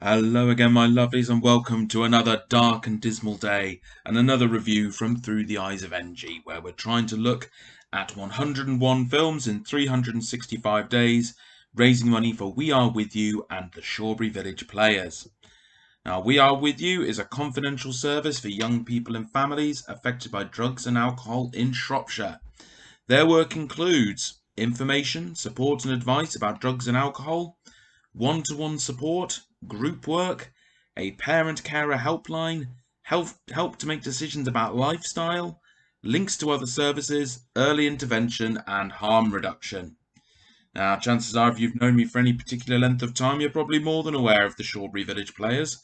Hello again, my lovelies, and welcome to another dark and dismal day and another review from Through the Eyes of Enji, where we're trying to look at 101 films in 365 days, raising money for We Are With You and the Shawbury Village Players. Now, We Are With You is a confidential service for young people and families affected by drugs and alcohol in Shropshire. Their work includes information, support and advice about drugs and alcohol, one-to-one support, group work, a parent-carer helpline, help to make decisions about lifestyle, links to other services, early intervention, and harm reduction. Now, chances are, if you've known me for any particular length of time, you're probably more than aware of the Shawbury Village Players.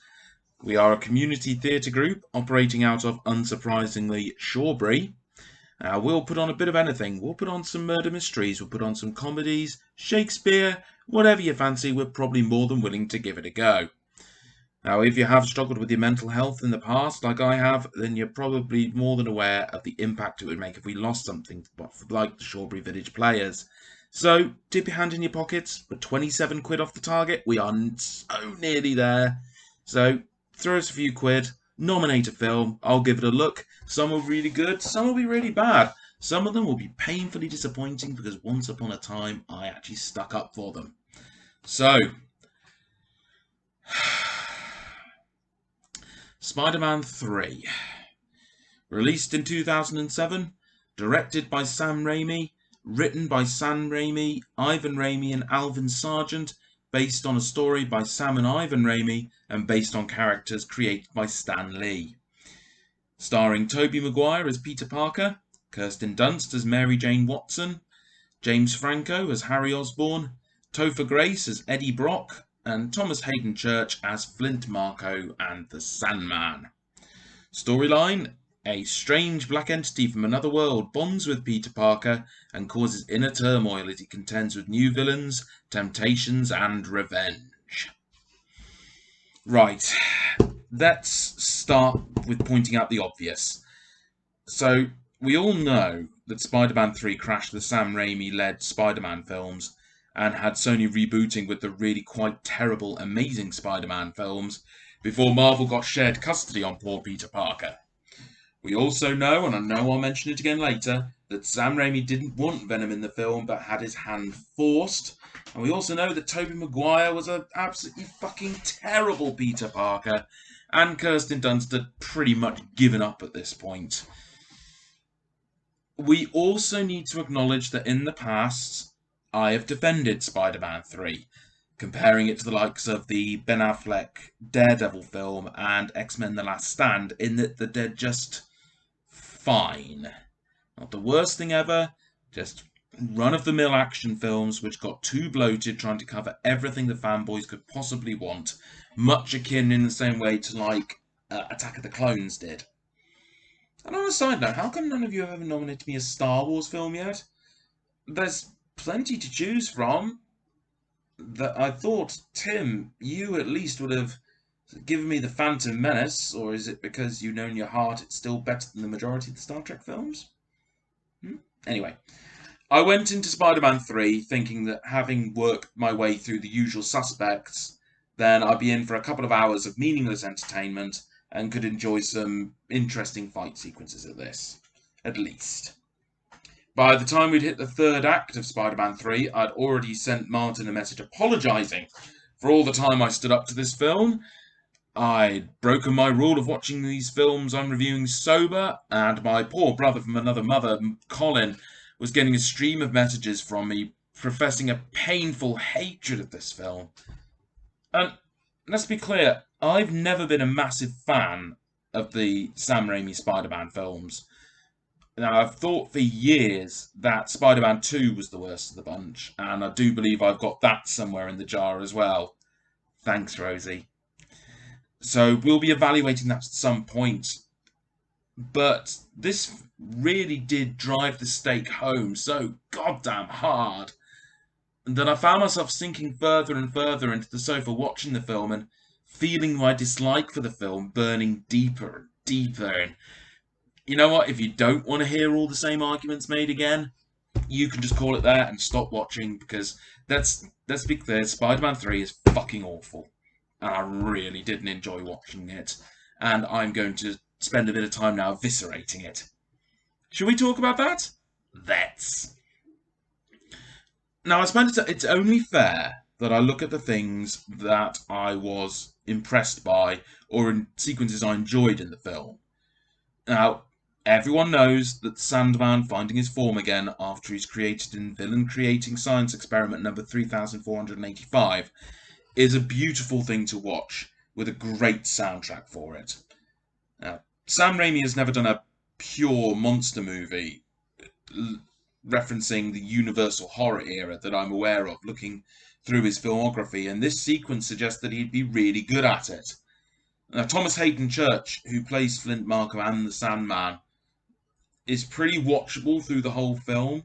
We are a community theatre group operating out of, unsurprisingly, Shawbury. We'll put on a bit of anything. We'll put on some murder mysteries, we'll put on some comedies, Shakespeare, whatever you fancy, we're probably more than willing to give it a go. Now, if you have struggled with your mental health in the past, like I have, then you're probably more than aware of the impact it would make if we lost something like the Shawbury Village Players. So, dip your hand in your pockets, we're 27 quid off the target, we are so nearly there. So, throw us a few quid, nominate a film, I'll give it a look. Some will be really good, some will be really bad. Some of them will be painfully disappointing because once upon a time I actually stuck up for them. So, Spider-Man 3. Released in 2007, directed by Sam Raimi, written by Sam Raimi, Ivan Raimi and Alvin Sargent, based on a story by Sam and Ivan Raimi, and based on characters created by Stan Lee. Starring Tobey Maguire as Peter Parker, Kirsten Dunst as Mary Jane Watson, James Franco as Harry Osborn, Topher Grace as Eddie Brock, and Thomas Hayden Church as Flint Marko and the Sandman. Storyline: a strange black entity from another world bonds with Peter Parker and causes inner turmoil as he contends with new villains, temptations, and revenge. Right, let's start with pointing out the obvious. So, we all know that Spider-Man 3 crashed the Sam Raimi-led Spider-Man films and had Sony rebooting with the really quite terrible Amazing Spider-Man films before Marvel got shared custody on poor Peter Parker. We also know, and I know I'll mention it again later, that Sam Raimi didn't want Venom in the film but had his hand forced. And we also know that Tobey Maguire was an absolutely fucking terrible Peter Parker, and Kirsten Dunst had pretty much given up at this point. We also need to acknowledge that in the past, I have defended Spider-Man 3, comparing it to the likes of the Ben Affleck Daredevil film and X-Men The Last Stand, in that they're just fine. Not the worst thing ever, just run-of-the-mill action films which got too bloated trying to cover everything the fanboys could possibly want, much akin in the same way to like Attack of the Clones did. And on a side note, how come none of you have ever nominated me a Star Wars film yet? There's plenty to choose from. That I thought, Tim, you at least would have given me the Phantom Menace, or is it because you know in your heart it's still better than the majority of the Star Trek films? Anyway, I went into Spider-Man 3 thinking that having worked my way through the usual suspects, then I'd be in for a couple of hours of meaningless entertainment and could enjoy some interesting fight sequences at this, at least. By the time we'd hit the third act of Spider-Man 3, I'd already sent Martin a message apologising for all the time I stood up to this film. I'd broken my rule of watching these films I'm reviewing sober, and my poor brother from another mother, Colin, was getting a stream of messages from me professing a painful hatred of this film. And let's be clear, I've never been a massive fan of the Sam Raimi Spider-Man films. Now, I've thought for years that Spider-Man 2 was the worst of the bunch, and I do believe I've got that somewhere in the jar as well. Thanks, Rosie. So we'll be evaluating that at some point. But this really did drive the stake home so goddamn hard that I found myself sinking further and further into the sofa watching the film and feeling my dislike for the film burning deeper and deeper. And you know what? If you don't want to hear all the same arguments made again, you can just call it there and stop watching, because let's be clear, Spider-Man 3 is fucking awful. and I really didn't enjoy watching it, and I'm going to spend a bit of time now eviscerating it. Shall we talk about that? Let's. Now, I suppose it's only fair that I look at the things that I was impressed by or in sequences I enjoyed in the film. Now, everyone knows that Sandman finding his form again after he's created in Villain Creating Science Experiment number 3485 is a beautiful thing to watch with a great soundtrack for it. Now, Sam Raimi has never done a pure monster movie referencing the universal horror era that I'm aware of looking through his filmography, and this sequence suggests that he'd be really good at it. Now, Thomas Hayden Church, who plays Flint Marko and the Sandman, is pretty watchable through the whole film,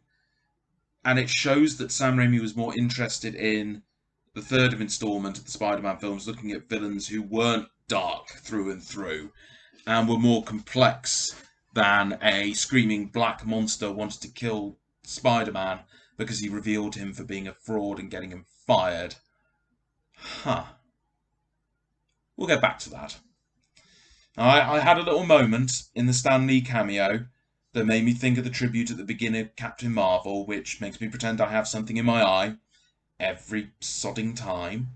and it shows that Sam Raimi was more interested in the third installment of the Spider-Man films, looking at villains who weren't dark through and through, and were more complex than a screaming black monster wanted to kill Spider-Man because he revealed him for being a fraud and getting him fired. Huh. We'll get back to that. I had a little moment in the Stan Lee cameo that made me think of the tribute at the beginning of Captain Marvel, which makes me pretend I have something in my eye every sodding time.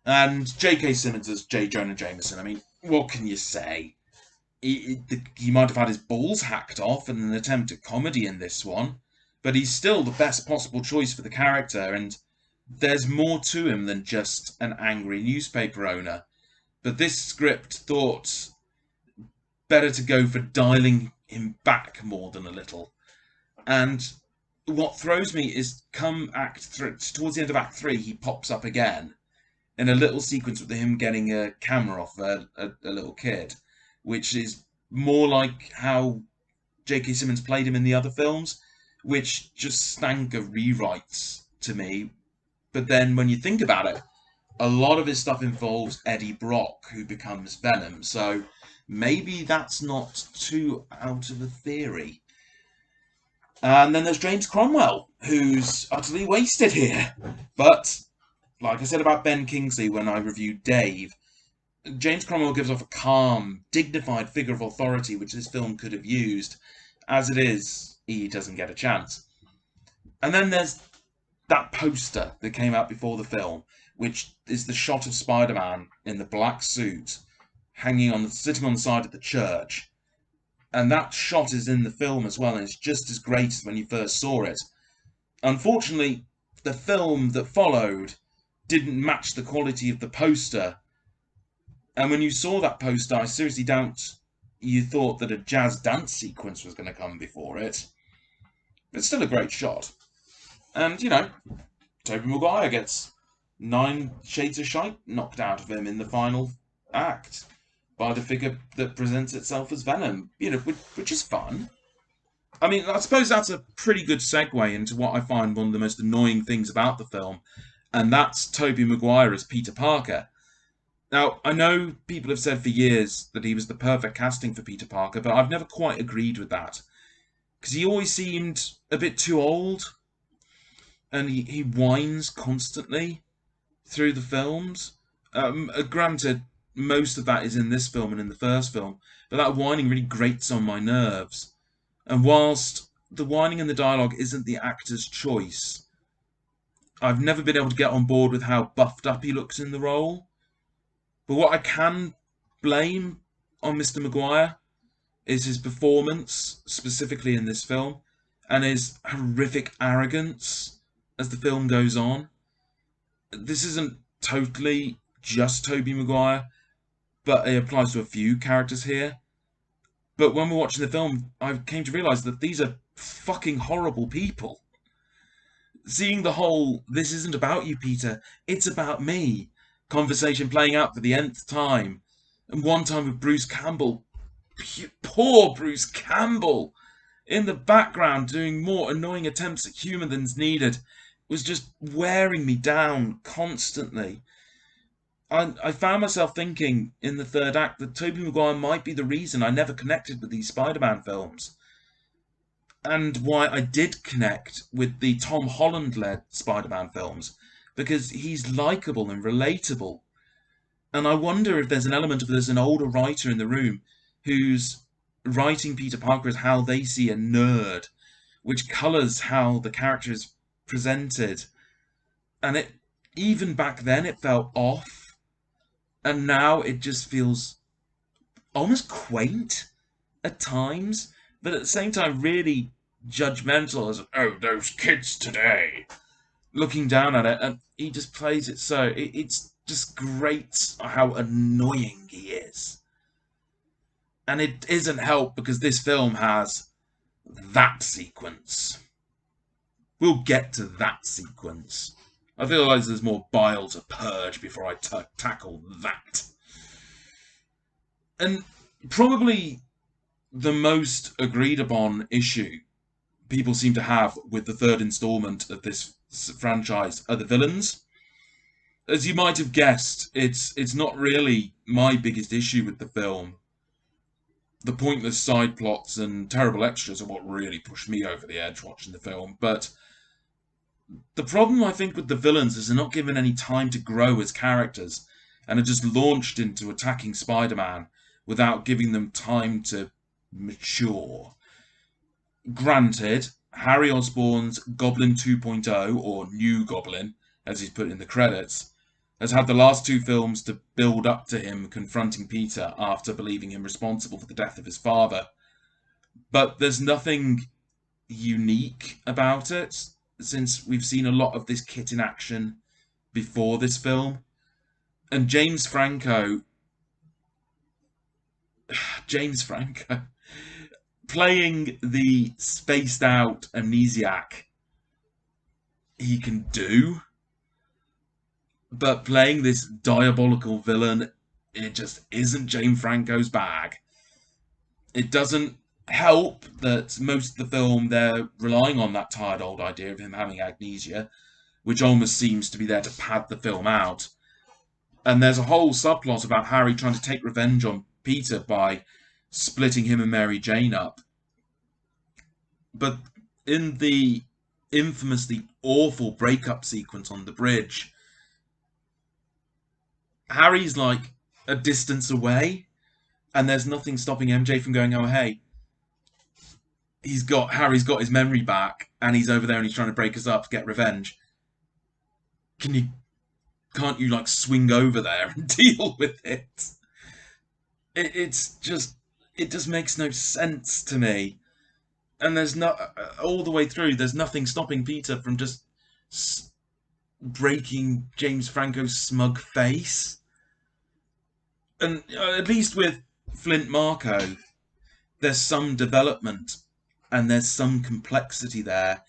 And J.K. Simmons as J. Jonah Jameson. I mean, what can you say? He might have had his balls hacked off in an attempt at comedy in this one, but he's still the best possible choice for the character, and there's more to him than just an angry newspaper owner. But this script thought better to go for dialing him back more than a little. And what throws me is towards the end of Act 3, he pops up again in a little sequence with him getting a camera off a little kid, which is more like how J.K. Simmons played him in the other films, which just stank of rewrites to me. But then when you think about it, a lot of his stuff involves Eddie Brock, who becomes Venom, so maybe that's not too out of a theory. And then there's James Cromwell, who's utterly wasted here. But, like I said about Ben Kingsley when I reviewed Dave, James Cromwell gives off a calm, dignified figure of authority which this film could have used. As it is, he doesn't get a chance. And then there's that poster that came out before the film, which is the shot of Spider-Man in the black suit, sitting on the side of the church. And that shot is in the film as well, and it's just as great as when you first saw it. Unfortunately, the film that followed didn't match the quality of the poster. And when you saw that poster, I seriously doubt you thought that a jazz dance sequence was going to come before it. It's still a great shot. And, you know, Tobey Maguire gets 9 shades of shite knocked out of him in the final act by the figure that presents itself as Venom, you know, which is fun. I mean, I suppose that's a pretty good segue into what I find one of the most annoying things about the film, and that's Tobey Maguire as Peter Parker. Now, I know people have said for years that he was the perfect casting for Peter Parker, but I've never quite agreed with that. Because he always seemed a bit too old, and he whines constantly through the films. Granted, most of that is in this film and in the first film, but that whining really grates on my nerves. And whilst the whining and the dialogue isn't the actor's choice, I've never been able to get on board with how buffed up he looks in the role. But what I can blame on Mr. Maguire is his performance, specifically in this film, and his horrific arrogance as the film goes on. This isn't totally just Tobey Maguire, but it applies to a few characters here. But when we're watching the film, I came to realise that these are fucking horrible people. Seeing the whole, this isn't about you, Peter, it's about me, conversation playing out for the nth time. And one time with Bruce Campbell, poor Bruce Campbell, in the background doing more annoying attempts at humour than's needed, was just wearing me down constantly. I found myself thinking in the third act that Tobey Maguire might be the reason I never connected with these Spider-Man films. And why I did connect with the Tom Holland-led Spider-Man films, because he's likeable and relatable. And I wonder if there's an element of there's an older writer in the room who's writing Peter Parker as how they see a nerd, which colours how the character is presented. And it, even back then, it felt off, and now it just feels almost quaint at times, but at the same time really judgmental as, oh, those kids today, looking down at it, and he just plays it so, it's just great how annoying he is. And it isn't helped because this film has that sequence. We'll get to that sequence. I feel like there's more bile to purge before I tackle that. And probably the most agreed upon issue people seem to have with the third installment of this franchise are the villains. As you might have guessed, it's not really my biggest issue with the film. The pointless side plots and terrible extras are what really pushed me over the edge watching the film, but the problem, I think, with the villains is they're not given any time to grow as characters, and are just launched into attacking Spider-Man without giving them time to mature. Granted, Harry Osborn's Goblin 2.0, or New Goblin, as he's put in the credits, has had the last two films to build up to him confronting Peter after believing him responsible for the death of his father. But there's nothing unique about it, since we've seen a lot of this kit in action before this film. And James Franco, playing the spaced out amnesiac, he can do, but playing this diabolical villain, it just isn't James Franco's bag. It doesn't help that most of the film they're relying on that tired old idea of him having amnesia, which almost seems to be there to pad the film out. And there's a whole subplot about Harry trying to take revenge on Peter by splitting him and Mary Jane up. But in the infamously awful breakup sequence on the bridge, Harry's like a distance away, and there's nothing stopping MJ from going, oh hey, Harry's got his memory back, and he's over there and he's trying to break us up to get revenge. Can't you like swing over there and deal with it? It just makes no sense to me. And there's all the way through, there's nothing stopping Peter from just breaking James Franco's smug face. And at least with Flint Marko, there's some development and there's some complexity there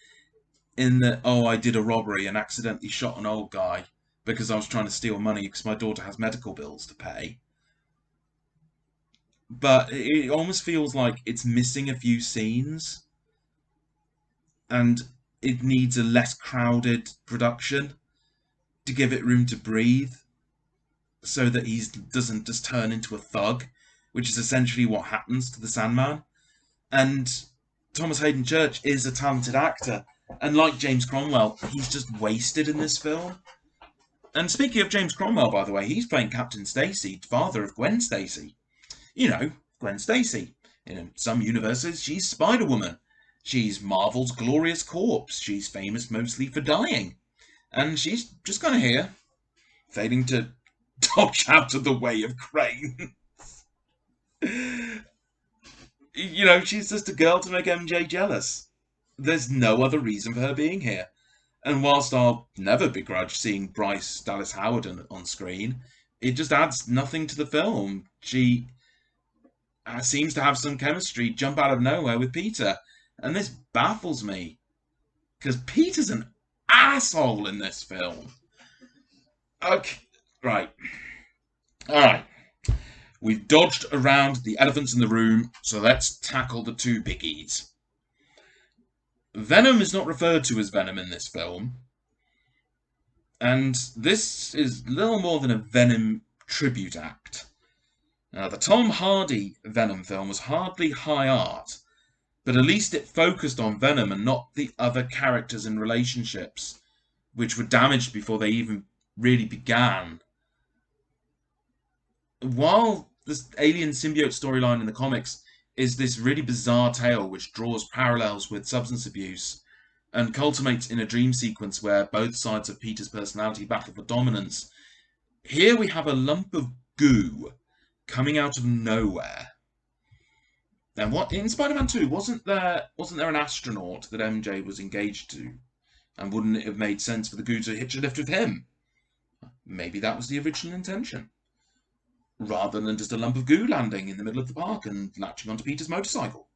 in that, oh, I did a robbery and accidentally shot an old guy because I was trying to steal money because my daughter has medical bills to pay. But it almost feels like it's missing a few scenes, and it needs a less crowded production to give it room to breathe, so that he doesn't just turn into a thug, which is essentially what happens to the Sandman. And Thomas Hayden Church is a talented actor, and like James Cromwell, he's just wasted in this film. And speaking of James Cromwell, by the way, he's playing Captain Stacy, father of Gwen Stacy. You know, Gwen Stacy. In some universes, she's Spider-Woman. She's Marvel's Glorious Corpse. She's famous mostly for dying. And she's just kind of here, failing to dodge out of the way of Crane. You know, she's just a girl to make MJ jealous. There's no other reason for her being here. And whilst I'll never begrudge seeing Bryce Dallas Howard on screen, it just adds nothing to the film. She seems to have some chemistry jump out of nowhere with Peter. And this baffles me, because Peter's an asshole in this film. Okay, right. Alright. We've dodged around the elephants in the room, so let's tackle the two biggies. Venom is not referred to as Venom in this film. And this is little more than a Venom tribute act. Now, the Tom Hardy Venom film was hardly high art, but at least it focused on Venom and not the other characters and relationships, which were damaged before they even really began. while this alien symbiote storyline in the comics is this really bizarre tale which draws parallels with substance abuse and culminates in a dream sequence where both sides of Peter's personality battle for dominance, here we have a lump of goo coming out of nowhere. And what in Spider-Man 2 wasn't there an astronaut that MJ was engaged to? And wouldn't it have made sense for the goo to hitch a lift with him? Maybe that was the original intention. Rather than just a lump of goo landing in the middle of the park and latching onto Peter's motorcycle.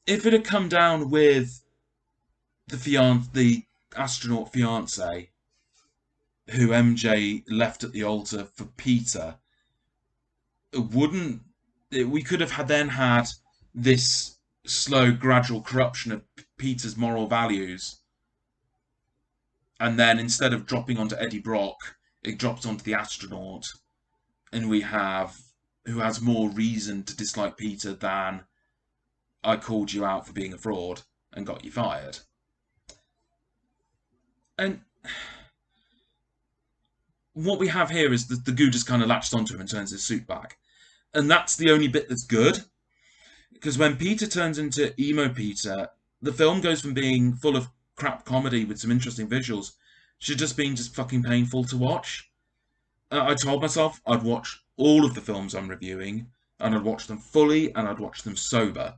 If it had come down with the astronaut fiance who MJ left at the altar for Peter, we could have then had this slow, gradual corruption of Peter's moral values. And then instead of dropping onto Eddie Brock, it drops onto the astronaut. And we have who has more reason to dislike Peter than I called you out for being a fraud and got you fired. And what we have here is the goo just kind of latched onto him and turns his suit back. And that's the only bit that's good. Because when Peter turns into emo Peter, the film goes from being full of crap comedy with some interesting visuals to just being just fucking painful to watch. I told myself I'd watch all of the films I'm reviewing, and I'd watch them fully, and I'd watch them sober.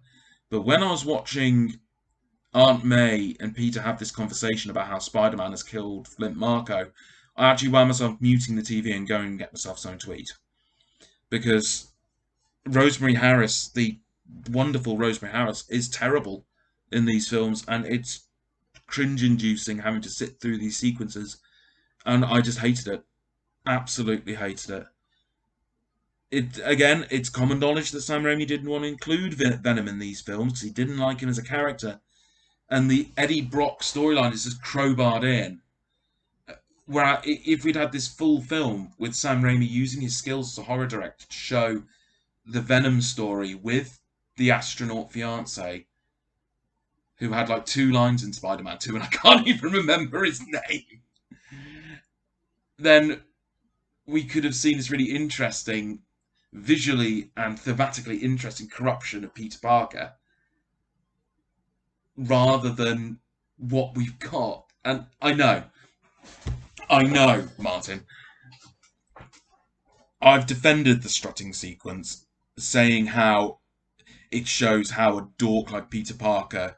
But when I was watching Aunt May and Peter have this conversation about how Spider-Man has killed Flint Marko, I actually wound myself muting the TV and going and get myself something to eat. Because Rosemary Harris, the wonderful Rosemary Harris, is terrible in these films, and it's cringe-inducing having to sit through these sequences, and I just hated it. Absolutely hated it. It's common knowledge that Sam Raimi didn't want to include Venom in these films because he didn't like him as a character, and the Eddie Brock storyline is just crowbarred in. Where if we'd had this full film with Sam Raimi using his skills as a horror director to show the Venom story with the astronaut fiance, who had like 2 lines in Spider-Man 2, and I can't even remember his name, then we could have seen this really interesting, visually and thematically interesting corruption of Peter Parker, rather than what we've got. And I know, Martin, I've defended the strutting sequence, saying how it shows how a dork like Peter Parker,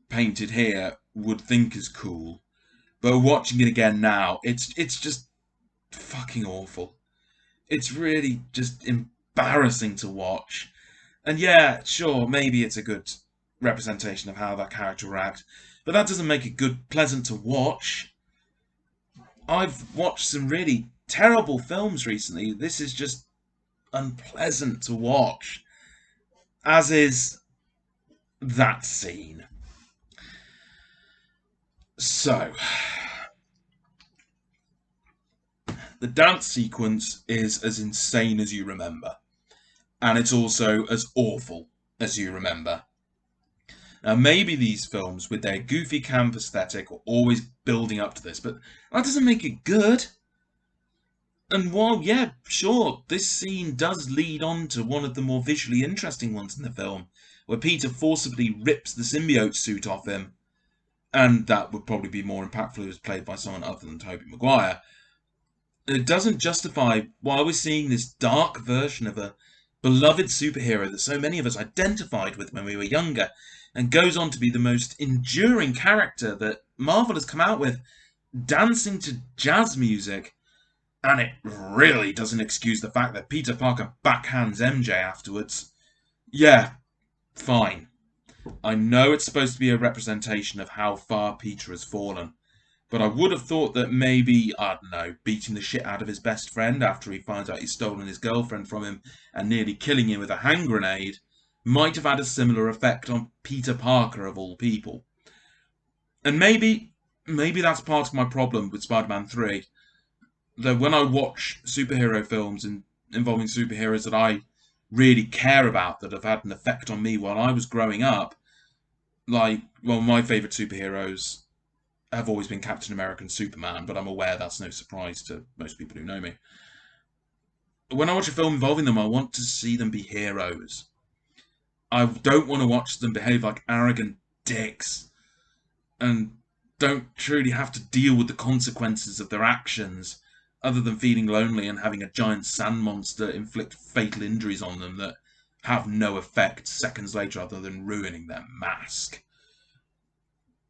painted here, would think is cool. But watching it again now, it's just fucking awful. It's really just embarrassing to watch. And yeah, sure, maybe it's a good representation of how that character will act, but that doesn't make it pleasant to watch. I've watched some really terrible films recently. This is just unpleasant to watch. As is that scene. So, the dance sequence is as insane as you remember. And it's also as awful as you remember. Now, maybe these films, with their goofy camp aesthetic, are always building up to this, but that doesn't make it good. And while, yeah, sure, this scene does lead on to one of the more visually interesting ones in the film, where Peter forcibly rips the symbiote suit off him, and that would probably be more impactful if it was played by someone other than Tobey Maguire. It doesn't justify why we're seeing this dark version of a beloved superhero that so many of us identified with when we were younger, and goes on to be the most enduring character that Marvel has come out with, dancing to jazz music. And it really doesn't excuse the fact that Peter Parker backhands MJ afterwards. Yeah, fine. I know it's supposed to be a representation of how far Peter has fallen, but I would have thought that maybe, I don't know, beating the shit out of his best friend after he finds out he's stolen his girlfriend from him and nearly killing him with a hand grenade might have had a similar effect on Peter Parker of all people. And maybe that's part of my problem with Spider-Man 3. Though when I watch superhero films involving superheroes that I really care about, that have had an effect on me while I was growing up, like, well, my favourite superheroes have always been Captain America and Superman, but I'm aware that's no surprise to most people who know me. When I watch a film involving them, I want to see them be heroes. I don't want to watch them behave like arrogant dicks and don't truly have to deal with the consequences of their actions, other than feeling lonely and having a giant sand monster inflict fatal injuries on them that have no effect seconds later other than ruining their mask.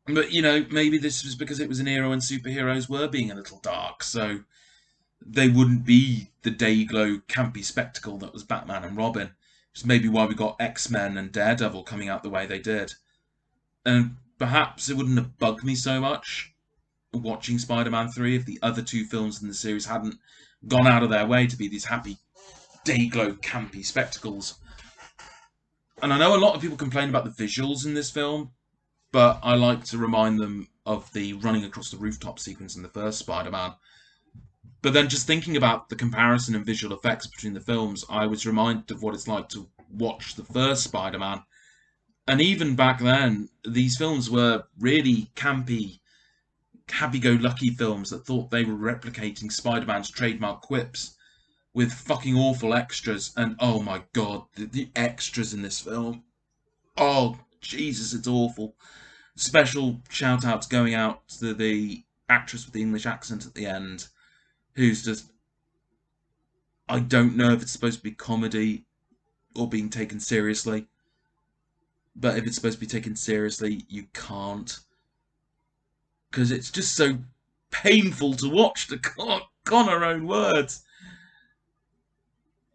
But, maybe this was because it was an era when superheroes were being a little dark, so they wouldn't be the day-glow campy spectacle that was Batman and Robin. Which is maybe why we got X-Men and Daredevil coming out the way they did. And perhaps it wouldn't have bugged me so much watching Spider-Man 3 if the other two films in the series hadn't gone out of their way to be these happy, day-glow campy spectacles. And I know a lot of people complain about the visuals in this film, but I like to remind them of the running across the rooftop sequence in the first Spider-Man. But then just thinking about the comparison and visual effects between the films, I was reminded of what it's like to watch the first Spider-Man. And even back then, these films were really campy, happy-go-lucky films that thought they were replicating Spider-Man's trademark quips with fucking awful extras. And oh my god, the extras in this film. Oh, Jesus, it's awful. Special shout-outs going out to the actress with the English accent at the end, who's just... I don't know if it's supposed to be comedy or being taken seriously. But if it's supposed to be taken seriously, you can't. Because it's just so painful to watch, to con her own words.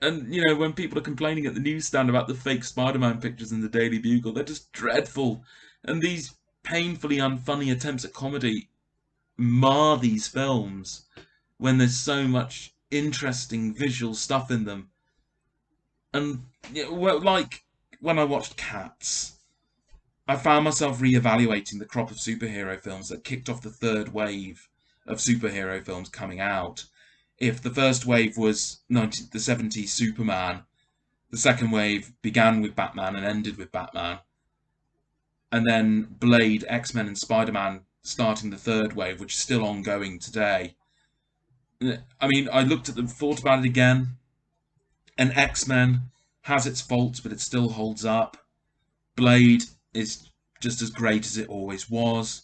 And, when people are complaining at the newsstand about the fake Spider-Man pictures in the Daily Bugle, they're just dreadful. And these painfully unfunny attempts at comedy mar these films when there's so much interesting visual stuff in them. And, like when I watched Cats, I found myself re-evaluating the crop of superhero films that kicked off the third wave of superhero films coming out. If the first wave was the 70s Superman, the second wave began with Batman and ended with Batman, and then Blade, X-Men and Spider-Man starting the third wave, which is still ongoing today. I mean, I looked at them, thought about it again, and X-Men has its faults, but it still holds up. Blade is just as great as it always was.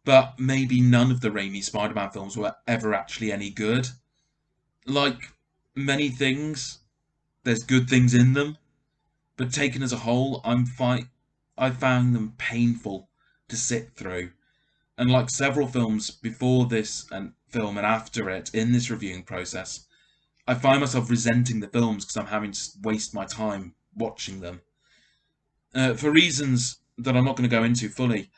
But maybe none of the Raimi Spider-Man films were ever actually any good. Like many things, there's good things in them. But taken as a whole, I found them painful to sit through. And like several films before this and film and after it in this reviewing process, I find myself resenting the films because I'm having to waste my time watching them. For reasons that I'm not going to go into fully,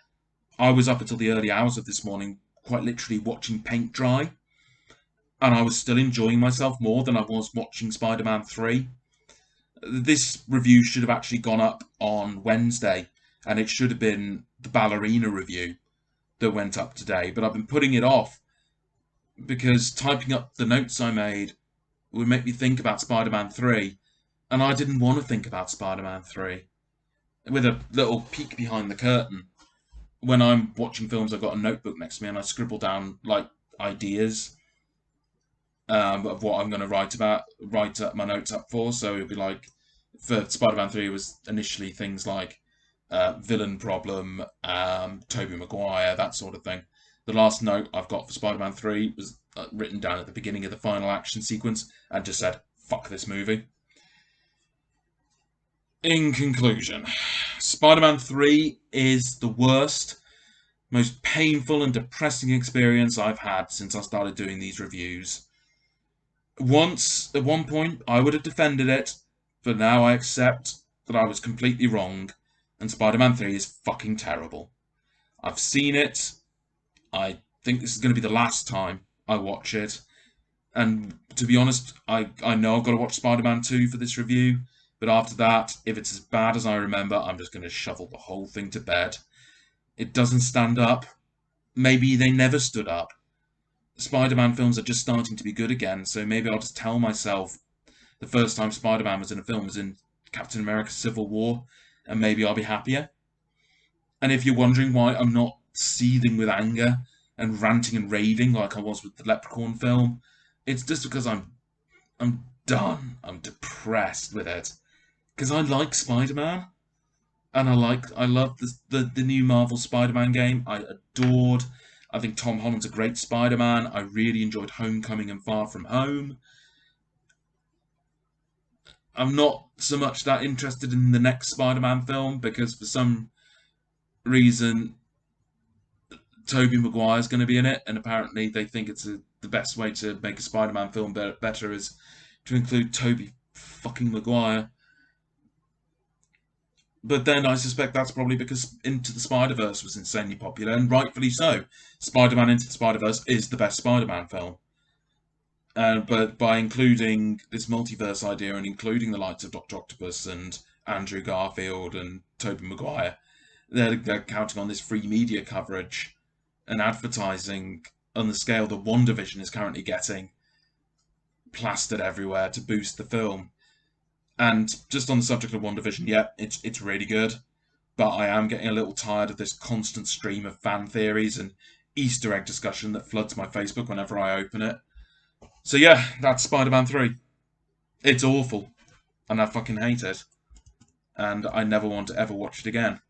I was up until the early hours of this morning quite literally watching paint dry. And I was still enjoying myself more than I was watching Spider-Man 3. This review should have actually gone up on Wednesday, and it should have been the Ballerina review that went up today. But I've been putting it off because typing up the notes I made would make me think about Spider-Man 3, and I didn't want to think about Spider-Man 3. With a little peek behind the curtain, when I'm watching films, I've got a notebook next to me and I scribble down like ideas of what I'm going to write up my notes up for. So it'll be like, for Spider-Man 3, it was initially things like villain problem, Tobey Maguire, that sort of thing. The last note I've got for Spider-Man 3 was written down at the beginning of the final action sequence and just said, fuck this movie. In conclusion, Spider-Man 3 is the worst, most painful and depressing experience I've had since I started doing these reviews. Once, at one point, I would have defended it, but now I accept that I was completely wrong, and Spider-Man 3 is fucking terrible. I've seen it. I think this is going to be the last time I watch it. And to be honest, I know I've got to watch Spider-Man 2 for this review, but after that, if it's as bad as I remember, I'm just going to shovel the whole thing to bed. It doesn't stand up. Maybe they never stood up. Spider-Man films are just starting to be good again, so maybe I'll just tell myself the first time Spider-Man was in a film was in Captain America Civil War, and maybe I'll be happier. And if you're wondering why I'm not seething with anger and ranting and raving like I was with the Leprechaun film. It's just because I'm done. I'm depressed with it. Because I like Spider-Man. And I love the new Marvel Spider-Man game. I think Tom Holland's a great Spider-Man. I really enjoyed Homecoming and Far From Home. I'm not so much that interested in the next Spider-Man film because for some reason Tobey Maguire's going to be in it, and apparently they think it's the best way to make a Spider-Man film better is to include Tobey fucking Maguire. But then I suspect that's probably because Into the Spider-Verse was insanely popular, and rightfully so. Spider-Man Into the Spider-Verse is the best Spider-Man film. But by including this multiverse idea and including the likes of Dr. Octopus and Andrew Garfield and Tobey Maguire, they're counting on this free media coverage and advertising on the scale that WandaVision is currently getting, plastered everywhere to boost the film. And just on the subject of WandaVision, yeah, it's really good. But I am getting a little tired of this constant stream of fan theories and Easter egg discussion that floods my Facebook whenever I open it. So yeah, that's Spider-Man 3. It's awful. And I fucking hate it. And I never want to ever watch it again.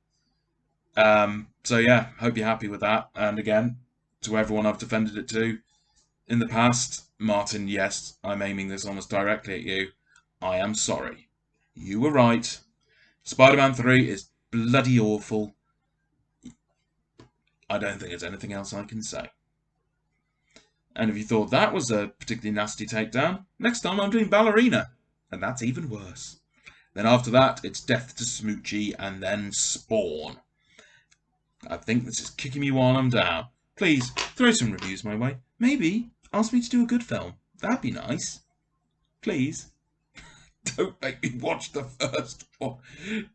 So yeah, hope you're happy with that. And again, to everyone I've defended it to in the past, Martin, yes, I'm aiming this almost directly at you. I am sorry. You were right. Spider-Man 3 is bloody awful. I don't think there's anything else I can say. And if you thought that was a particularly nasty takedown, next time I'm doing Ballerina. And that's even worse. Then after that, it's Death to Smoochie and then Spawn. I think this is kicking me while I'm down. Please, throw some reviews my way. Maybe ask me to do a good film. That'd be nice. Please. Don't make me watch the first one.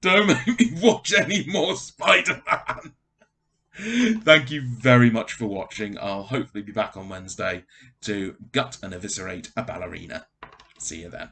Don't make me watch any more Spider-Man. Thank you very much for watching. I'll hopefully be back on Wednesday to gut and eviscerate a ballerina. See you then.